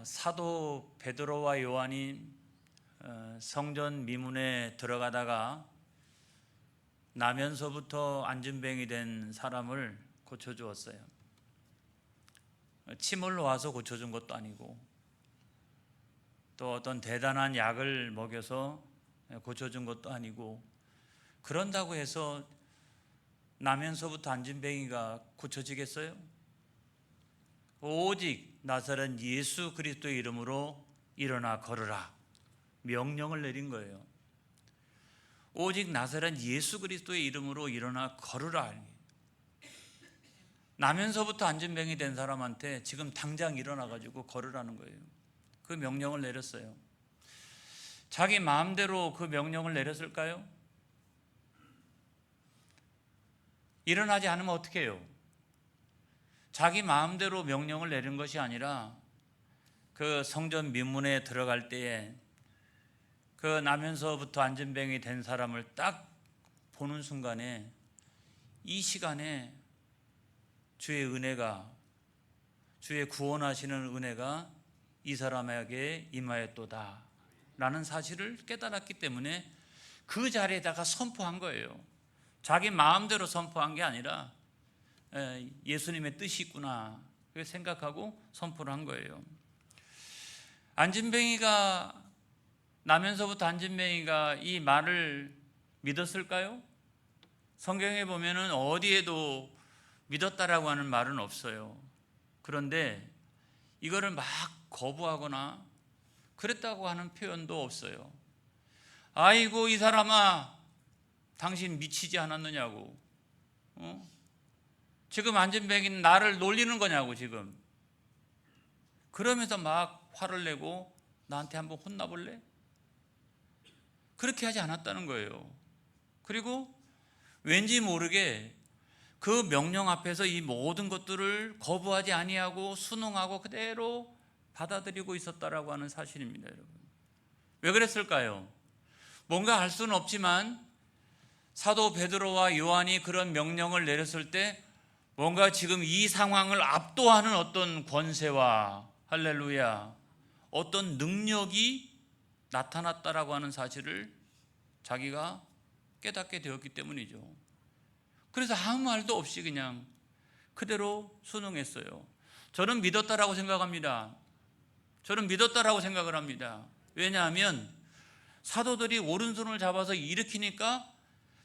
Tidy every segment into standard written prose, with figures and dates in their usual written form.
사도 베드로와 요한이 성전 미문에 들어가다가 나면서부터 안진뱅이 된 사람을 고쳐주었어요. 침을 놓아서 고쳐준 것도 아니고 또 어떤 대단한 약을 먹여서 고쳐준 것도 아니고, 그런다고 해서 나면서부터 안진뱅이가 고쳐지겠어요? 오직 나사렛 예수 그리스도의 이름으로 일어나 걸으라 명령을 내린 거예요. 오직 나사렛 예수 그리스도의 이름으로 일어나 걸으라. 나면서부터 안진뱅이 된 사람한테 지금 당장 일어나가지고 걸으라는 거예요. 그 명령을 내렸어요. 자기 마음대로 그 명령을 내렸을까요? 일어나지 않으면 어떻게 해요? 자기 마음대로 명령을 내린 것이 아니라 그 성전 민문에 들어갈 때에 그 나면서부터 안진뱅이 된 사람을 딱 보는 순간에 이 시간에 주의 은혜가, 주의 구원하시는 은혜가 이 사람에게 임하였도다 라는 사실을 깨달았기 때문에 그 자리에다가 선포한 거예요. 자기 마음대로 선포한 게 아니라 예수님의 뜻이 있구나 생각하고 선포를 한 거예요. 안진뱅이가, 나면서부터 안진뱅이가 이 말을 믿었을까요? 성경에 보면은 어디에도 믿었다라고 하는 말은 없어요. 그런데 이거를 막 거부하거나 그랬다고 하는 표현도 없어요. 아이고 이 사람아, 당신 미치지 않았느냐고, 지금 안진뱅이는 나를 놀리는 거냐고 지금, 그러면서 막 화를 내고 나한테 한번 혼나볼래? 그렇게 하지 않았다는 거예요. 그리고 왠지 모르게 그 명령 앞에서 이 모든 것들을 거부하지 아니하고 순응하고 그대로 받아들이고 있었다라고 하는 사실입니다, 여러분. 왜 그랬을까요? 뭔가 알 수는 없지만 사도 베드로와 요한이 그런 명령을 내렸을 때 뭔가 지금 이 상황을 압도하는 어떤 권세와, 할렐루야, 어떤 능력이 나타났다라고 하는 사실을 자기가 깨닫게 되었기 때문이죠. 그래서 아무 말도 없이 그냥 그대로 순응했어요. 저는 믿었다라고 생각합니다. 저는 믿었다라고 생각을 합니다. 왜냐하면 사도들이 오른손을 잡아서 일으키니까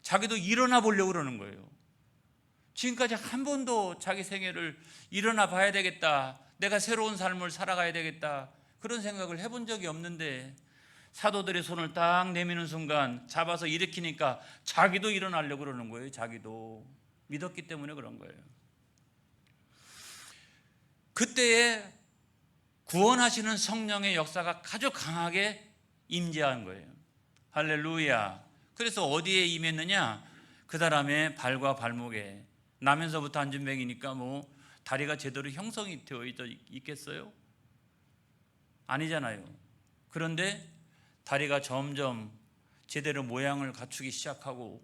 자기도 일어나 보려고 그러는 거예요. 지금까지 한 번도 자기 생애를 일어나 봐야 되겠다, 내가 새로운 삶을 살아가야 되겠다, 그런 생각을 해본 적이 없는데 사도들의 손을 딱 내미는 순간 잡아서 일으키니까 자기도 일어나려고 그러는 거예요. 자기도 믿었기 때문에 그런 거예요. 그때에 구원하시는 성령의 역사가 아주 강하게 임재한 거예요. 할렐루야. 그래서 어디에 임했느냐? 그 사람의 발과 발목에. 나면서부터 안진뱅이니까 뭐 다리가 제대로 형성이 되어 있겠어요? 아니잖아요. 그런데 다리가 점점 제대로 모양을 갖추기 시작하고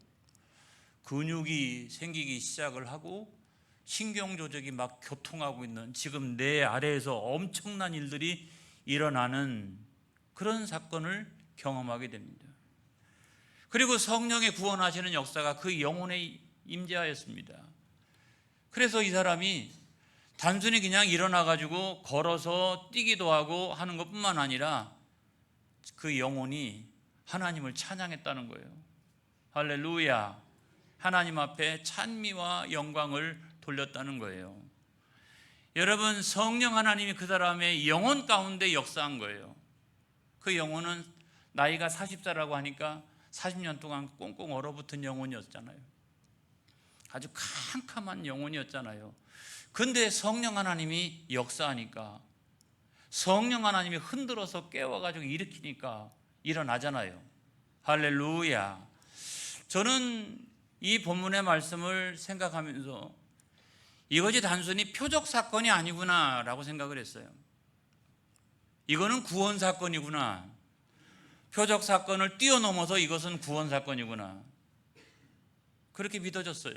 근육이 생기기 시작을 하고 신경 조직이 막 교통하고 있는, 지금 내 아래에서 엄청난 일들이 일어나는 그런 사건을 경험하게 됩니다. 그리고 성령의 구원하시는 역사가 그 영혼에 임재하였습니다. 그래서 이 사람이 단순히 그냥 일어나가지고 걸어서 뛰기도 하고 하는 것뿐만 아니라 그 영혼이 하나님을 찬양했다는 거예요. 할렐루야. 하나님 앞에 찬미와 영광을 돌렸다는 거예요. 여러분, 성령 하나님이 그 사람의 영혼 가운데 역사한 거예요. 그 영혼은 나이가 40살이라고 하니까 40년 동안 꽁꽁 얼어붙은 영혼이었잖아요. 아주 캄캄한 영혼이었잖아요. 근데 성령 하나님이 역사하니까, 성령 하나님이 흔들어서 깨워가지고 일으키니까 일어나잖아요. 할렐루야. 저는 이 본문의 말씀을 생각하면서 이것이 단순히 표적 사건이 아니구나 라고 생각을 했어요. 이거는 구원 사건이구나. 표적 사건을 뛰어넘어서 이것은 구원 사건이구나. 그렇게 믿어졌어요.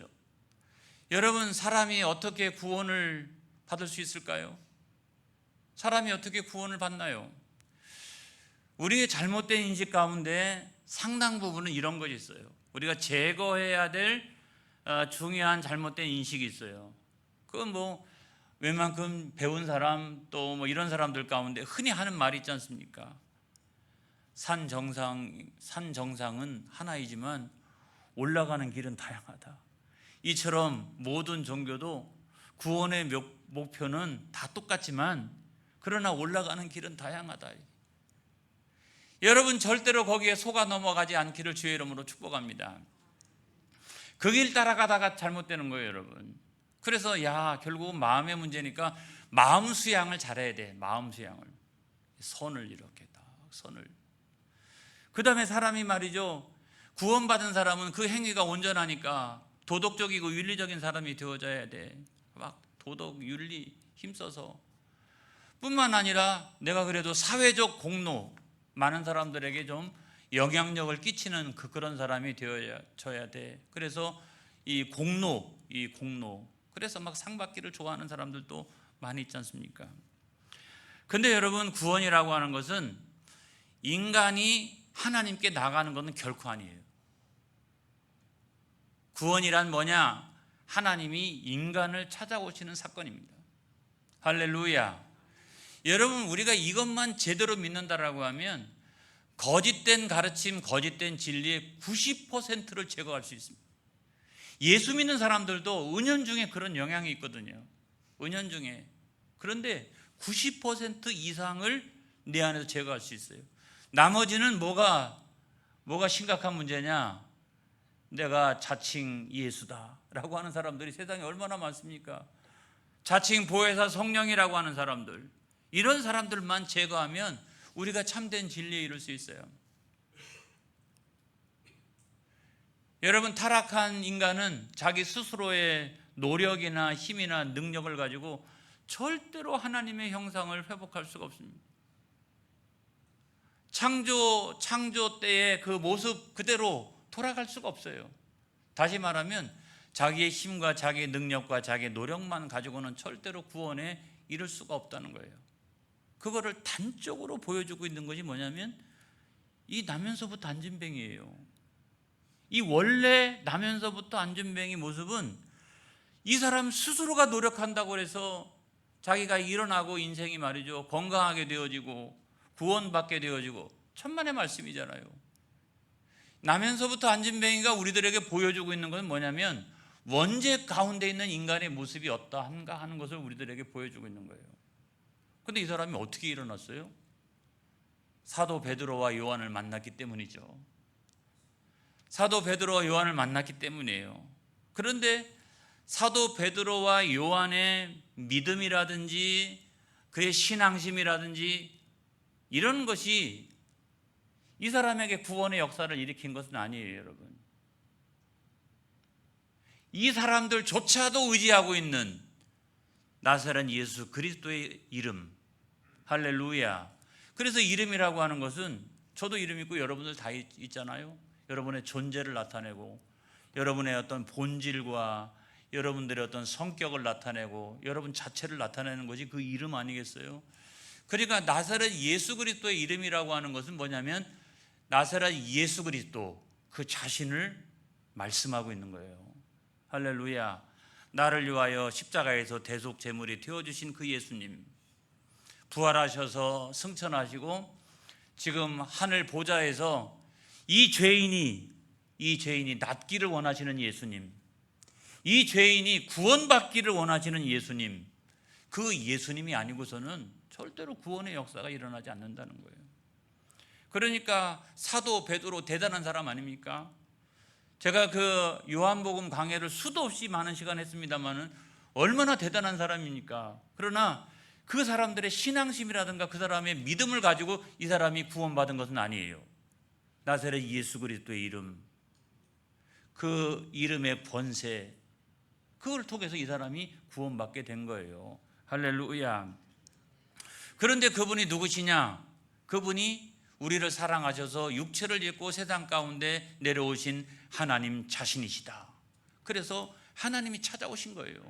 여러분, 사람이 어떻게 구원을 받을 수 있을까요? 사람이 어떻게 구원을 받나요? 우리의 잘못된 인식 가운데 상당 부분은 이런 것이 있어요. 우리가 제거해야 될 중요한 잘못된 인식이 있어요. 그건 뭐 웬만큼 배운 사람 또 뭐 이런 사람들 가운데 흔히 하는 말이 있지 않습니까? 산 정상은 하나이지만 올라가는 길은 다양하다. 이처럼 모든 종교도 구원의 목표는 다 똑같지만 그러나 올라가는 길은 다양하다. 여러분 절대로 거기에 속아 넘어가지 않기를 주의 이름으로 축복합니다. 그 길 따라가다가 잘못되는 거예요, 여러분. 그래서 결국은 마음의 문제니까 마음 수양을 잘해야 돼. 마음 수양을. 선을 이렇게 딱 선을. 그 다음에 사람이 말이죠, 구원받은 사람은 그 행위가 온전하니까 도덕적이고 윤리적인 사람이 되어져야 돼. 막 도덕, 윤리 힘써서 뿐만 아니라 내가 그래도 사회적 공로, 많은 사람들에게 좀 영향력을 끼치는 그런 사람이 되어져야 돼. 그래서 이 공로 그래서 막 상 받기를 좋아하는 사람들도 많이 있지 않습니까? 근데 여러분, 구원이라고 하는 것은 인간이 하나님께 나가는 것은 결코 아니에요. 구원이란 뭐냐? 하나님이 인간을 찾아오시는 사건입니다. 할렐루야. 여러분, 우리가 이것만 제대로 믿는다라고 하면 거짓된 가르침, 거짓된 진리의 90%를 제거할 수 있습니다. 예수 믿는 사람들도 은연중에 그런 영향이 있거든요. 은연중에. 그런데 90% 이상을 내 안에서 제거할 수 있어요. 나머지는 뭐가 심각한 문제냐? 내가 자칭 예수다라고 하는 사람들이 세상에 얼마나 많습니까? 자칭 보혜사 성령이라고 하는 사람들, 이런 사람들만 제거하면 우리가 참된 진리에 이룰 수 있어요. 여러분, 타락한 인간은 자기 스스로의 노력이나 힘이나 능력을 가지고 절대로 하나님의 형상을 회복할 수가 없습니다. 창조 때의 그 모습 그대로 돌아갈 수가 없어요. 다시 말하면 자기의 힘과 자기의 능력과 자기의 노력만 가지고는 절대로 구원에 이를 수가 없다는 거예요. 그거를 단적으로 보여주고 있는 것이 뭐냐면 이 나면서부터 안진뱅이에요. 이 원래 나면서부터 안진뱅이 모습은 이 사람 스스로가 노력한다고 해서 자기가 일어나고 인생이 말이죠, 건강하게 되어지고 구원받게 되어지고, 천만의 말씀이잖아요. 나면서부터 안진뱅이가 우리들에게 보여주고 있는 것은 뭐냐면 원죄 가운데 있는 인간의 모습이 어떠한가 하는 것을 우리들에게 보여주고 있는 거예요. 근데 이 사람이 어떻게 일어났어요? 사도 베드로와 요한을 만났기 때문이죠. 사도 베드로와 요한을 만났기 때문이에요. 그런데 사도 베드로와 요한의 믿음이라든지 그의 신앙심이라든지 이런 것이 이 사람에게 구원의 역사를 일으킨 것은 아니에요, 여러분. 이 사람들조차도 의지하고 있는 나사렛 예수 그리스도의 이름, 할렐루야. 그래서 이름이라고 하는 것은, 저도 이름 있고 여러분들 다 있잖아요. 여러분의 존재를 나타내고 여러분의 어떤 본질과 여러분들의 어떤 성격을 나타내고 여러분 자체를 나타내는 것이 그 이름 아니겠어요? 그러니까 나사렛 예수 그리스도의 이름이라고 하는 것은 뭐냐면 나사렛 예수 그리스도 그 자신을 말씀하고 있는 거예요. 할렐루야. 나를 위하여 십자가에서 대속 제물이 되어주신 그 예수님, 부활하셔서 승천하시고 지금 하늘 보좌에서 이 죄인이 낫기를 원하시는 예수님, 이 죄인이 구원받기를 원하시는 예수님, 그 예수님이 아니고서는 절대로 구원의 역사가 일어나지 않는다는 거예요. 그러니까 사도 베드로 대단한 사람 아닙니까? 제가 그 요한복음 강해를 수도 없이 많은 시간 했습니다마는 얼마나 대단한 사람입니까? 그러나 그 사람들의 신앙심이라든가 그 사람의 믿음을 가지고 이 사람이 구원받은 것은 아니에요. 나사렛 예수 그리스도의 이름, 그 이름의 권세, 그걸 통해서 이 사람이 구원받게 된 거예요. 할렐루야. 그런데 그분이 누구시냐? 그분이 우리를 사랑하셔서 육체를 입고 세상 가운데 내려오신 하나님 자신이시다. 그래서 하나님이 찾아오신 거예요.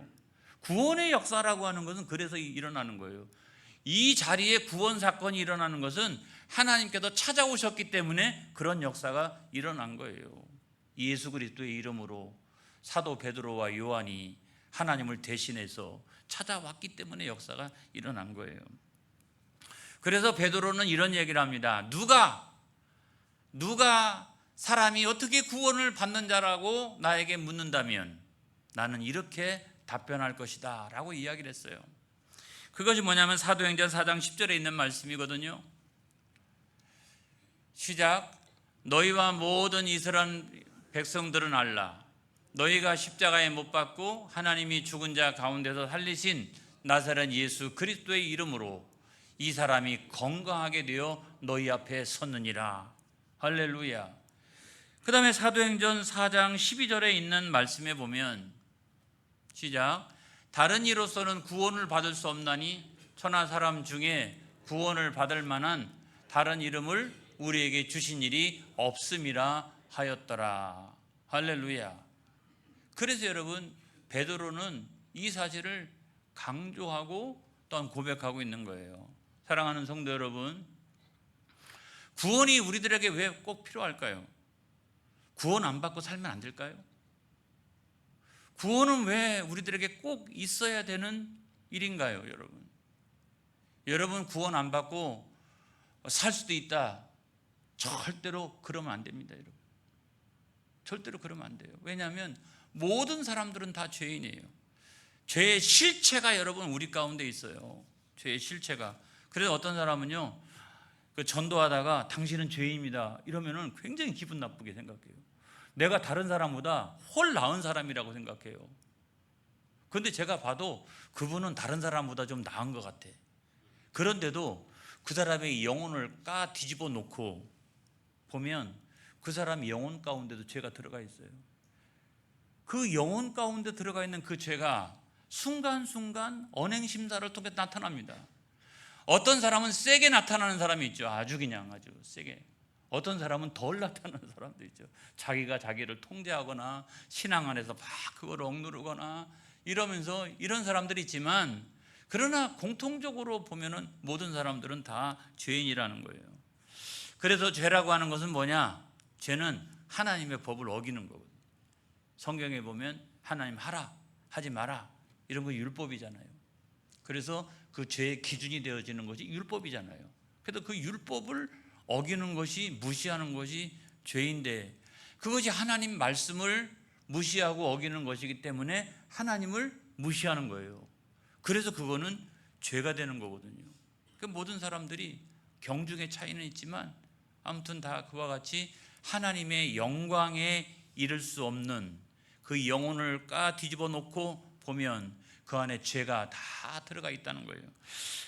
구원의 역사라고 하는 것은 그래서 일어나는 거예요. 이 자리에 구원 사건이 일어나는 것은 하나님께서 찾아오셨기 때문에 그런 역사가 일어난 거예요. 예수 그리스도의 이름으로 사도 베드로와 요한이 하나님을 대신해서 찾아왔기 때문에 역사가 일어난 거예요. 그래서 베드로는 이런 얘기를 합니다. 누가 사람이 어떻게 구원을 받는 자라고 나에게 묻는다면 나는 이렇게 답변할 것이다 라고 이야기를 했어요. 그것이 뭐냐면 사도행전 4장 10절에 있는 말씀이거든요. 시작. 너희와 모든 이스라엘 백성들은 알라. 너희가 십자가에 못 박고 하나님이 죽은 자 가운데서 살리신 나사렛 예수 그리스도의 이름으로 이 사람이 건강하게 되어 너희 앞에 섰느니라. 할렐루야. 그 다음에 사도행전 4장 12절에 있는 말씀에 보면 시작. 다른 이로서는 구원을 받을 수 없나니 천하 사람 중에 구원을 받을 만한 다른 이름을 우리에게 주신 일이 없음이라 하였더라. 할렐루야. 그래서 여러분 베드로는 이 사실을 강조하고 또한 고백하고 있는 거예요. 사랑하는 성도 여러분, 구원이 우리들에게 왜 꼭 필요할까요? 구원 안 받고 살면 안 될까요? 구원은 왜 우리들에게 꼭 있어야 되는 일인가요, 여러분? 여러분 구원 안 받고 살 수도 있다. 절대로 그러면 안 됩니다, 여러분. 절대로 그러면 안 돼요. 왜냐하면 모든 사람들은 다 죄인이에요. 죄의 실체가 여러분 우리 가운데 있어요. 죄의 실체가. 그래서 어떤 사람은요, 그 전도하다가 당신은 죄인입니다 이러면은 굉장히 기분 나쁘게 생각해요. 내가 다른 사람보다 훨 나은 사람이라고 생각해요. 그런데 제가 봐도 그분은 다른 사람보다 좀 나은 것 같아. 그런데도 그 사람의 영혼을 까 뒤집어 놓고 보면 그 사람 영혼 가운데도 죄가 들어가 있어요. 그 영혼 가운데 들어가 있는 그 죄가 순간순간 언행심사를 통해 나타납니다. 어떤 사람은 세게 나타나는 사람이 있죠. 아주 세게. 어떤 사람은 덜 나타나는 사람도 있죠. 자기가 자기를 통제하거나 신앙 안에서 막 그걸 억누르거나 이러면서 이런 사람들이 있지만, 그러나 공통적으로 보면은 모든 사람들은 다 죄인이라는 거예요. 그래서 죄라고 하는 것은 뭐냐? 죄는 하나님의 법을 어기는 거거든요. 성경에 보면 하나님 하라, 하지 마라 이런 거 율법이잖아요. 그래서 그 죄의 기준이 되어지는 것이 율법이잖아요. 그래서 그 율법을 어기는 것이, 무시하는 것이 죄인데, 그것이 하나님 말씀을 무시하고 어기는 것이기 때문에 하나님을 무시하는 거예요. 그래서 그거는 죄가 되는 거거든요. 그 모든 사람들이 경중의 차이는 있지만 아무튼 다 그와 같이 하나님의 영광에 이를 수 없는 그 영혼을 까 뒤집어 놓고 보면 그 안에 죄가 다 들어가 있다는 거예요.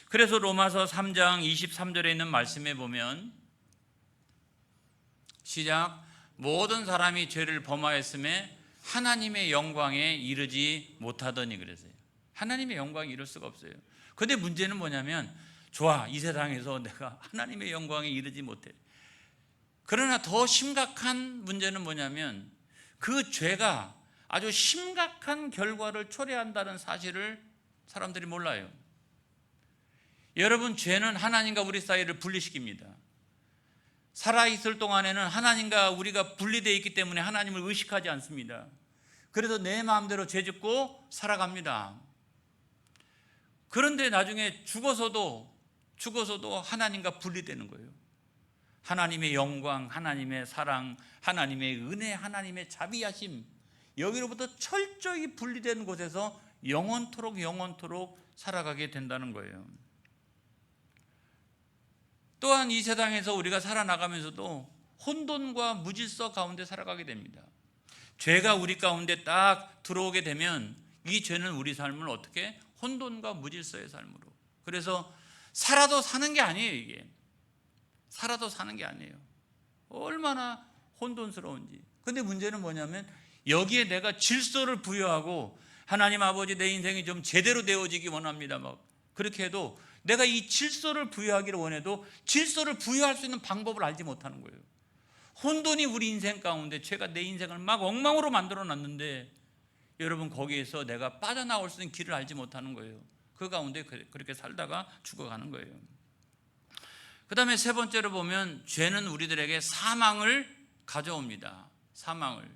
그래서 로마서 3장 23절에 있는 말씀에 보면 시작. 모든 사람이 죄를 범하였음에 하나님의 영광에 이르지 못하더니 그랬어요. 하나님의 영광에 이를 수가 없어요. 그런데 문제는 뭐냐면, 좋아, 이 세상에서 내가 하나님의 영광에 이르지 못해. 그러나 더 심각한 문제는 뭐냐면, 그 죄가 아주 심각한 결과를 초래한다는 사실을 사람들이 몰라요. 여러분, 죄는 하나님과 우리 사이를 분리시킵니다. 살아있을 동안에는 하나님과 우리가 분리되어 있기 때문에 하나님을 의식하지 않습니다. 그래서 내 마음대로 죄 짓고 살아갑니다. 그런데 나중에 죽어서도 하나님과 분리되는 거예요. 하나님의 영광, 하나님의 사랑, 하나님의 은혜, 하나님의 자비하심, 여기로부터 철저히 분리된 곳에서 영원토록 살아가게 된다는 거예요. 또한 이 세상에서 우리가 살아나가면서도 혼돈과 무질서 가운데 살아가게 됩니다. 죄가 우리 가운데 딱 들어오게 되면 이 죄는 우리 삶을 어떻게? 혼돈과 무질서의 삶으로. 그래서 살아도 사는 게 아니에요, 이게. 살아도 사는 게 아니에요. 얼마나 혼돈스러운지. 근데 문제는 뭐냐면, 여기에 내가 질서를 부여하고 하나님 아버지 내 인생이 좀 제대로 되어지기 원합니다, 막 그렇게 해도 내가 이 질서를 부여하기를 원해도 질서를 부여할 수 있는 방법을 알지 못하는 거예요. 혼돈이 우리 인생 가운데, 죄가 내 인생을 막 엉망으로 만들어 놨는데 여러분, 거기에서 내가 빠져나올 수 있는 길을 알지 못하는 거예요. 그 가운데 그렇게 살다가 죽어가는 거예요. 그 다음에 세 번째로 보면 죄는 우리들에게 사망을 가져옵니다. 사망을.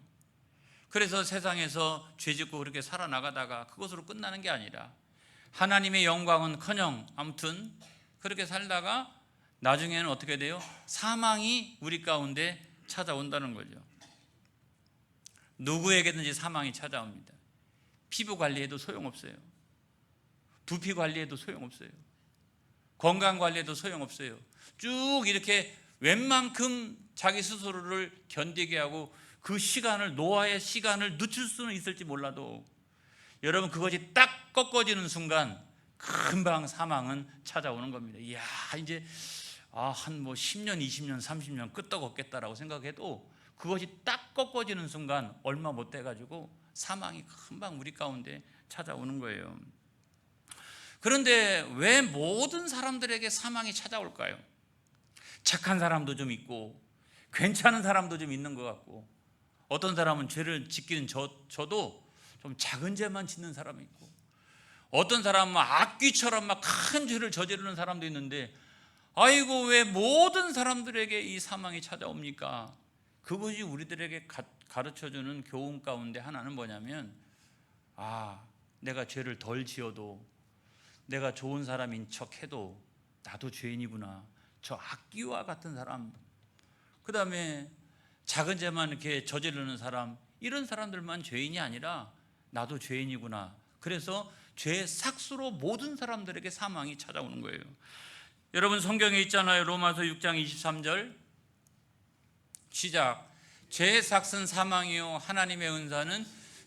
그래서 세상에서 죄짓고 그렇게 살아나가다가 그것으로 끝나는 게 아니라 하나님의 영광은커녕 아무튼 그렇게 살다가 나중에는 어떻게 돼요? 사망이 우리 가운데 찾아온다는 거죠. 누구에게든지 사망이 찾아옵니다. 피부 관리해도 소용없어요. 두피 관리해도 소용없어요. 건강 관리해도 소용없어요. 쭉 이렇게 웬만큼 자기 스스로를 견디게 하고 그 시간을, 노화의 시간을 늦출 수는 있을지 몰라도 여러분 그것이 딱 꺾어지는 순간 금방 사망은 찾아오는 겁니다. 이야, 이제 한 10년, 20년, 30년 끄떡없겠다라고 생각해도 그것이 딱 꺾어지는 순간 얼마 못 돼가지고 사망이 금방 우리 가운데 찾아오는 거예요. 그런데 왜 모든 사람들에게 사망이 찾아올까요? 착한 사람도 좀 있고 괜찮은 사람도 좀 있는 것 같고 어떤 사람은 죄를 짓기는 저도 좀 작은 죄만 짓는 사람이 있고 어떤 사람은 악귀처럼 막 큰 죄를 저지르는 사람도 있는데 아이고 왜 모든 사람들에게 이 사망이 찾아옵니까? 그것이 우리들에게 가르쳐주는 교훈 가운데 하나는 뭐냐면 내가 죄를 덜 지어도 내가 좋은 사람인 척해도 나도 죄인이구나. 저 악귀와 같은 사람, 그 다음에 작은 죄만 이렇게 저지르는 사람, 이런 사람들만 죄인이 아니라 나도 죄인이구나. 그래서 죄의 삭수로 모든 사람들에게 사망이 찾아오는 거예요. 여러분 성경에 있잖아요. 로마서 6장 23절 시작. 죄의 삭은 사망이요 하나님의 은사는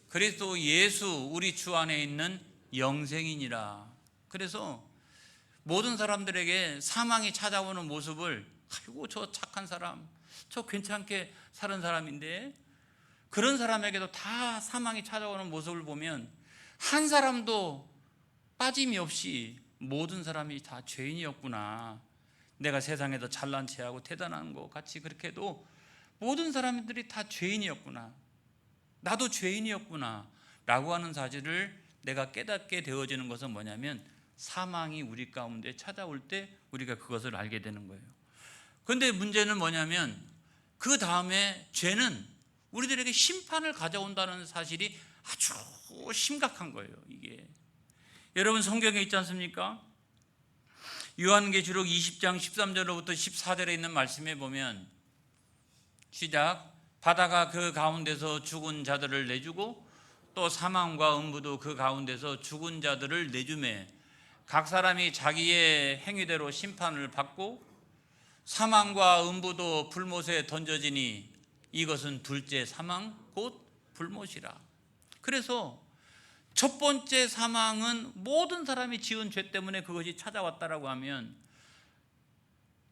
그리스도 예수 우리 주 안에 있는 영생이니라. 그래서 모든 사람들에게 사망이 찾아오는 모습을 아이고 저 착한 사람, 저 괜찮게 사는 사람인데 그런 사람에게도 다 사망이 찾아오는 모습을 보면 한 사람도 빠짐이 없이 모든 사람이 다 죄인이었구나. 내가 세상에서 잘난 체하고 대단한 것 같이 그렇게 해도 모든 사람들이 다 죄인이었구나. 나도 죄인이었구나 라고 하는 사실을 내가 깨닫게 되어지는 것은 뭐냐면 사망이 우리 가운데 찾아올 때 우리가 그것을 알게 되는 거예요. 그런데 문제는 뭐냐면 그 다음에 죄는 우리들에게 심판을 가져온다는 사실이 아주 심각한 거예요. 이게 여러분 성경에 있지 않습니까? 요한계시록 20장 13절로부터 14절에 있는 말씀에 보면 시작. 바다가 그 가운데서 죽은 자들을 내주고 또 사망과 음부도 그 가운데서 죽은 자들을 내주매 각 사람이 자기의 행위대로 심판을 받고 사망과 음부도 불못에 던져지니 이것은 둘째 사망 곧 불못이라. 그래서 첫 번째 사망은 모든 사람이 지은 죄 때문에 그것이 찾아왔다라고 하면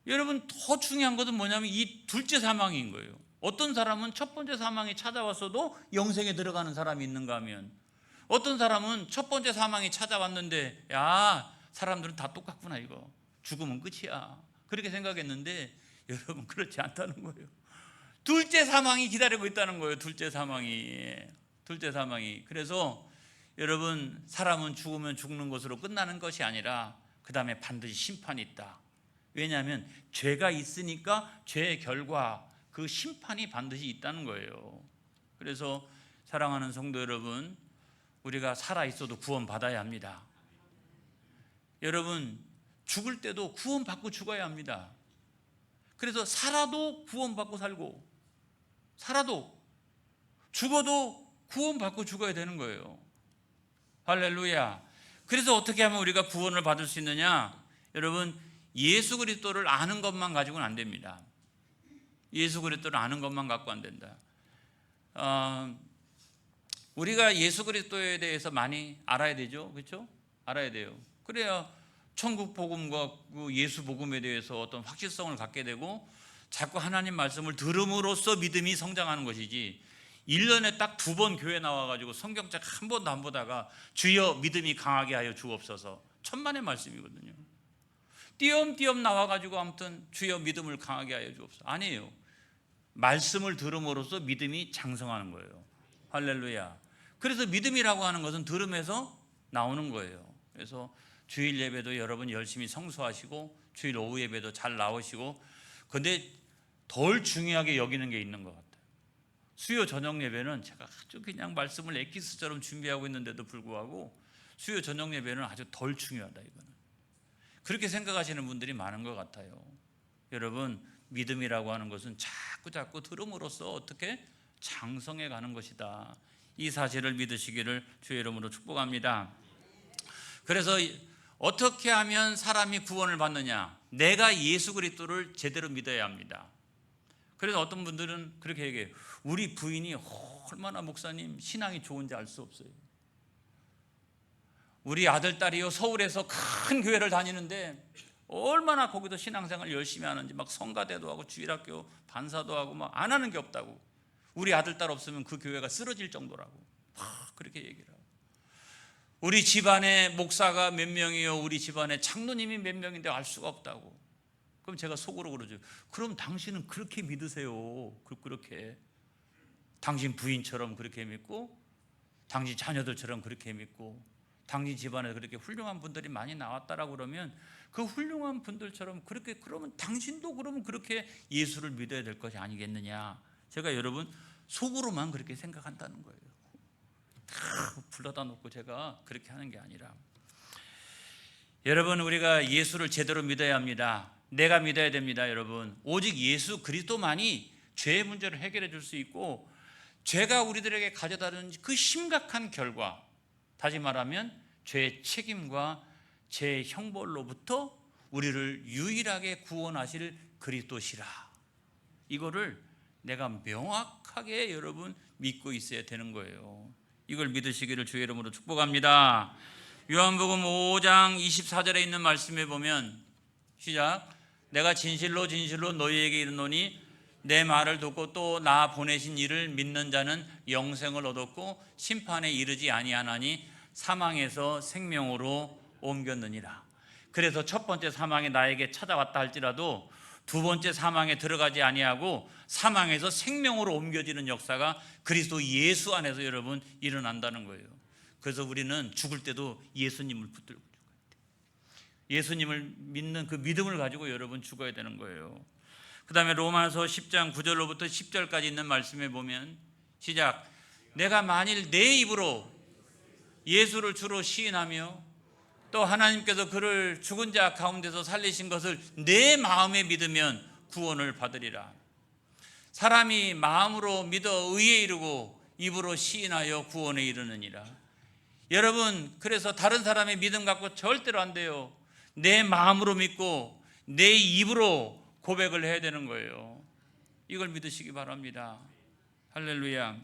여러분 더 중요한 것은 뭐냐면 이 둘째 사망인 거예요. 어떤 사람은 첫 번째 사망이 찾아왔어도 영생에 들어가는 사람이 있는가 하면 어떤 사람은 첫 번째 사망이 찾아왔는데 사람들은 다 똑같구나, 이거 죽으면 끝이야 그렇게 생각했는데 여러분 그렇지 않다는 거예요. 둘째 사망이 기다리고 있다는 거예요. 둘째 사망이. 그래서 여러분 사람은 죽으면 죽는 것으로 끝나는 것이 아니라 그 다음에 반드시 심판이 있다. 왜냐하면 죄가 있으니까 죄의 결과 그 심판이 반드시 있다는 거예요. 그래서 사랑하는 성도 여러분, 우리가 살아있어도 구원받아야 합니다. 여러분 죽을 때도 구원받고 죽어야 합니다. 그래서 살아도 구원받고 살고 살아도 죽어도 구원받고 죽어야 되는 거예요. 할렐루야. 그래서 어떻게 하면 우리가 구원을 받을 수 있느냐? 여러분 예수 그리스도를 아는 것만 가지고는 안 됩니다. 예수 그리스도를 아는 것만 갖고 안 된다. 우리가 예수 그리스도에 대해서 많이 알아야 되죠. 그렇죠? 알아야 돼요. 그래야 천국 복음과 그 예수 복음에 대해서 어떤 확실성을 갖게 되고 자꾸 하나님 말씀을 들음으로써 믿음이 성장하는 것이지 1년에 딱 2번 교회 나와가지고 성경책 한 번도 안 보다가 주여 믿음이 강하게 하여 주옵소서, 천만의 말씀이거든요. 띄엄띄엄 나와가지고 아무튼 주여 믿음을 강하게 하여 주옵소서, 아니에요. 말씀을 들음으로써 믿음이 장성하는 거예요. 할렐루야. 그래서 믿음이라고 하는 것은 들음에서 나오는 거예요. 그래서 주일 예배도 여러분 열심히 성수하시고 주일 오후 예배도 잘 나오시고, 근데 덜 중요하게 여기는 게 있는 것 같아요. 수요 저녁 예배는 제가 아주 그냥 말씀을 엑기스처럼 준비하고 있는데도 불구하고 수요 저녁 예배는 아주 덜 중요하다, 이거는. 그렇게 생각하시는 분들이 많은 것 같아요. 여러분, 믿음이라고 하는 것은 자꾸 들음으로써 어떻게 장성해 가는 것이다. 이 사실을 믿으시기를 주의 이름으로 축복합니다. 그래서 어떻게 하면 사람이 구원을 받느냐? 내가 예수 그리스도를 제대로 믿어야 합니다. 그래서 어떤 분들은 그렇게 얘기해요. 우리 부인이 얼마나 목사님 신앙이 좋은지 알 수 없어요. 우리 아들, 딸이요 서울에서 큰 교회를 다니는데 얼마나 거기도 신앙생활 열심히 하는지, 막 성가대도 하고 주일학교 반사도 하고 막 안 하는 게 없다고. 우리 아들, 딸 없으면 그 교회가 쓰러질 정도라고 막 그렇게 얘기를 하고. 우리 집안에 목사가 몇 명이요, 우리 집안에 장로님이 몇 명인데 알 수가 없다고. 그럼 제가 속으로 그러죠. 그럼 당신은 그렇게 믿으세요. 그렇게 당신 부인처럼 그렇게 믿고, 당신 자녀들처럼 그렇게 믿고, 당신 집안에 그렇게 훌륭한 분들이 많이 나왔다라고 그러면 그 훌륭한 분들처럼 그렇게, 그러면 당신도 그러면 그렇게 예수를 믿어야 될 것이 아니겠느냐. 제가 여러분 속으로만 그렇게 생각한다는 거예요. 다 불러다 놓고 제가 그렇게 하는 게 아니라, 여러분, 우리가 예수를 제대로 믿어야 합니다. 내가 믿어야 됩니다. 여러분, 오직 예수 그리스도만이 죄의 문제를 해결해 줄 수 있고, 죄가 우리들에게 가져다는 그 심각한 결과, 다시 말하면 죄의 책임과 죄의 형벌로부터 우리를 유일하게 구원하실 그리스도시라. 이거를 내가 명확하게 여러분 믿고 있어야 되는 거예요. 이걸 믿으시기를 주의 이름으로 축복합니다. 요한복음 5장 24절에 있는 말씀에 보면, 시작. 내가 진실로 너희에게 이르노니 내 말을 듣고 또 나 보내신 이를 믿는 자는 영생을 얻었고 심판에 이르지 아니하나니 사망에서 생명으로 옮겼느니라. 그래서 첫 번째 사망이 나에게 찾아왔다 할지라도 두 번째 사망에 들어가지 아니하고 사망에서 생명으로 옮겨지는 역사가 그리스도 예수 안에서 여러분 일어난다는 거예요. 그래서 우리는 죽을 때도 예수님을 붙들고 죽어야 돼요. 예수님을 믿는 그 믿음을 가지고 여러분 죽어야 되는 거예요. 그 다음에 로마서 10장 9절로부터 10절까지 있는 말씀에 보면, 시작. 내가 만일 내 입으로 예수를 주로 시인하며 또 하나님께서 그를 죽은 자 가운데서 살리신 것을 내 마음에 믿으면 구원을 받으리라. 사람이 마음으로 믿어 의에 이르고 입으로 시인하여 구원에 이르느니라. 여러분, 그래서 다른 사람의 믿음 갖고 절대로 안 돼요. 내 마음으로 믿고 내 입으로 고백을 해야 되는 거예요. 이걸 믿으시기 바랍니다. 할렐루야.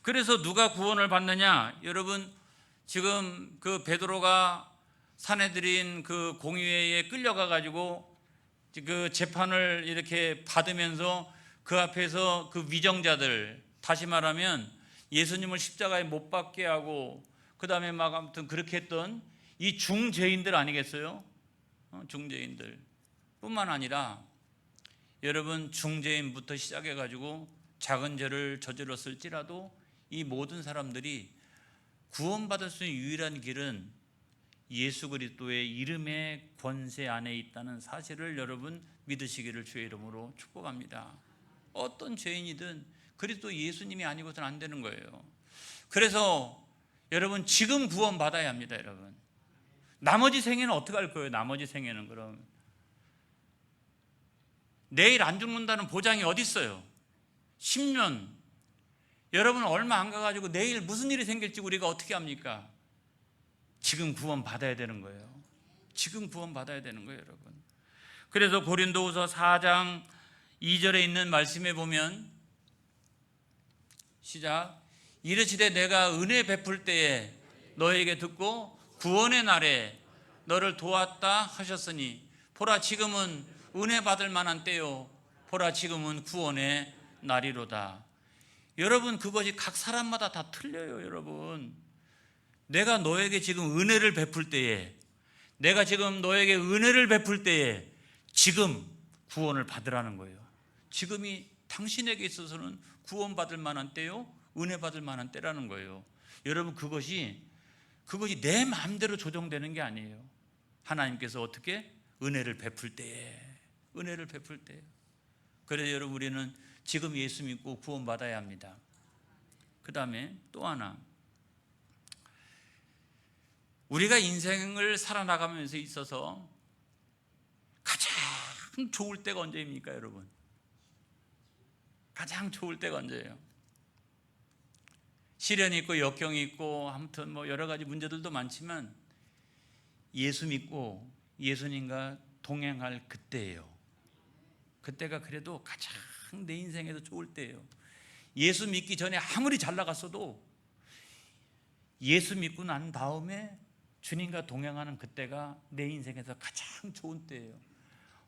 그래서 누가 구원을 받느냐? 여러분, 지금 그 베드로가 산헤드린 그 공의회에 끌려가 가지고 그 재판을 이렇게 받으면서 그 앞에서 그 위정자들, 다시 말하면 예수님을 십자가에 못 박게 하고 그 다음에 막 아무튼 그렇게 했던 이 중죄인들 아니겠어요? 중죄인들 뿐만 아니라 여러분, 중죄인부터 시작해 가지고 작은 죄를 저질렀을지라도 이 모든 사람들이 구원받을 수 있는 유일한 길은 예수 그리스도의 이름의 권세 안에 있다는 사실을 여러분 믿으시기를 주의 이름으로 축복합니다. 어떤 죄인이든 그리스도 예수님이 아니고서는 안 되는 거예요. 그래서 여러분 지금 구원받아야 합니다. 여러분, 나머지 생애는 어떻게 할 거예요? 나머지 생애는 그럼 내일 안 죽는다는 보장이 어디 있어요? 10년, 여러분 얼마 안 가가지고 내일 무슨 일이 생길지 우리가 어떻게 합니까? 지금 구원 받아야 되는 거예요. 지금 구원 받아야 되는 거예요, 여러분. 그래서 고린도후서 4장 2절에 있는 말씀에 보면, 시작. 이르시되 내가 은혜 베풀 때에 너에게 듣고 구원의 날에 너를 도왔다 하셨으니 보라 지금은 은혜 받을 만한 때요, 보라 지금은 구원의 날이로다. 여러분, 그것이 각 사람마다 다 틀려요. 여러분, 내가 너에게 지금 은혜를 베풀 때에, 내가 지금 너에게 은혜를 베풀 때에 지금 구원을 받으라는 거예요. 지금이 당신에게 있어서는 구원받을 만한 때요, 은혜 받을 만한 때라는 거예요. 여러분, 그것이 그것이 내 마음대로 조정되는 게 아니에요. 하나님께서 어떻게? 은혜를 베풀 때에, 은혜를 베풀 때에. 그래서 여러분, 우리는 지금 예수 믿고 구원받아야 합니다. 그 다음에 또 하나, 우리가 인생을 살아나가면서 있어서 가장 좋을 때가 언제입니까, 여러분? 가장 좋을 때가 언제예요? 시련이 있고 역경이 있고 아무튼 뭐 여러 가지 문제들도 많지만 예수 믿고 예수님과 동행할 그때예요. 그때가 그래도 가장 내 인생에서 좋을 때예요. 예수 믿기 전에 아무리 잘 나갔어도 예수 믿고 난 다음에 주님과 동행하는 그때가 내 인생에서 가장 좋은 때예요.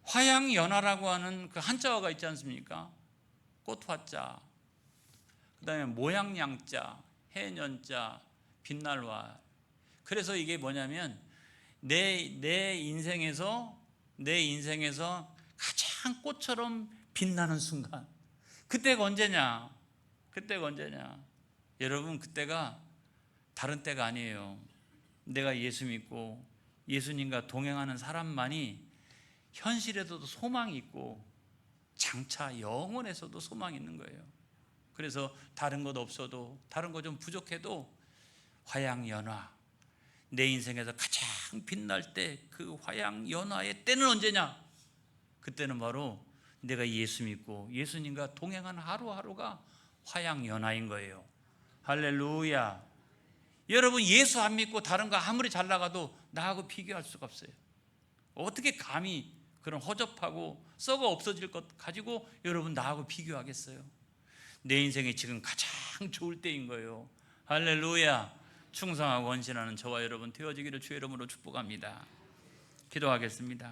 화양연화라고 하는 그 한자어가 있지 않습니까? 꽃화자, 그 다음에 모양양자, 해년자, 빛날화. 그래서 이게 뭐냐면 내 인생에서 가장 꽃처럼 빛나는 순간, 그때가 언제냐? 그때가 언제냐? 여러분, 그때가 다른 때가 아니에요. 내가 예수 믿고 예수님과 동행하는 사람만이 현실에서도 소망이 있고 장차 영원에서도 소망이 있는 거예요. 그래서 다른 것 없어도, 다른 것 좀 부족해도 화양연화, 내 인생에서 가장 빛날 때 그 화양연화의 때는 언제냐? 그때는 바로 내가 예수 믿고 예수님과 동행하는 하루하루가 화양연화인 거예요. 할렐루야. 여러분, 예수 안 믿고 다른 거 아무리 잘 나가도 나하고 비교할 수가 없어요. 어떻게 감히 그런 허접하고 썩어 없어질 것 가지고 여러분 나하고 비교하겠어요? 내 인생이 지금 가장 좋을 때인 거예요. 할렐루야. 충성하고 헌신하는 저와 여러분 되어지기를 주의 이름으로 축복합니다. 기도하겠습니다.